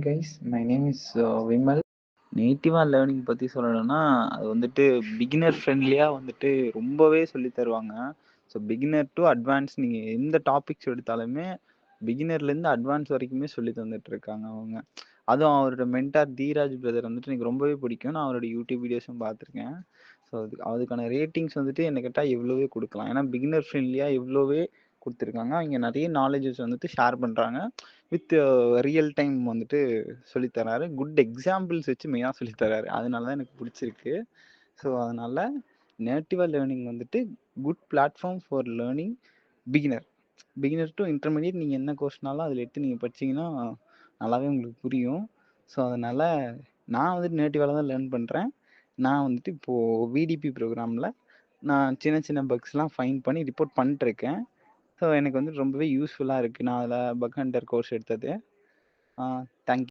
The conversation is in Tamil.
guys, my name is Vimal. நேட்டிவா லேர்னிங் பத்தி சொல்லணும்னா அது வந்துட்டு பிகினர் ஃப்ரெண்ட்லியா வந்துட்டு ரொம்பவே சொல்லி தருவாங்க. ஸோ பிகினர் டு அட்வான்ஸ் நீங்க எந்த டாபிக்ஸ் எடுத்தாலுமே பிகினர்ல இருந்து அட்வான்ஸ் வரைக்குமே சொல்லி தந்துட்டு இருக்காங்க அவங்க. அதுவும் அவரோட மென்டார் தீராஜ் பிரதர் வந்துட்டு எனக்கு ரொம்பவே பிடிக்கும். நான் அவரோட யூடியூப் வீடியோஸும் பார்த்துருக்கேன். ஸோ அதுக்கான ரேட்டிங்ஸ் வந்துட்டு என்ன கேட்டால் எவ்வளோவே கொடுக்கலாம். ஏன்னா பிகினர் ஃப்ரெண்ட்லியாக எவ்வளோவே கொடுத்துருக்காங்க. அவங்க நிறைய நாலேஜஸ் வந்துட்டு ஷேர் பண்ணுறாங்க. வித் ரியல் டைம் வந்துட்டு சொல்லித்தராரு. குட் எக்ஸாம்பிள்ஸ் வச்சு மெயினாக சொல்லித்தராரு. அதனால தான் எனக்கு பிடிச்சிருக்கு. ஸோ அதனால் நேட்டிவா லேர்னிங் வந்துட்டு good platform for learning beginner to intermediate. நீங்கள் என்ன கோர்ஸ்னாலும் அதில் எடுத்து நீங்கள் படிச்சிங்கன்னா நல்லாவே உங்களுக்கு புரியும். ஸோ அதனால் நான் வந்துட்டு நேட்டிவால தான் லேர்ன் பண்ணுறேன். நான் வந்துட்டு இப்போது விடிபி ப்ரோக்ராமில் நான் சின்ன சின்ன பக்ஸ்லாம் ஃபைன் பண்ணி ரிப்போர்ட் பண்ணிட்டுருக்கேன். ஸோ எனக்கு வந்துட்டு ரொம்பவே யூஸ்ஃபுல்லாக இருக்குது நான் அதில் பக் ஹண்டர் கோர்ஸ் எடுத்தது. தேங்க்யூ.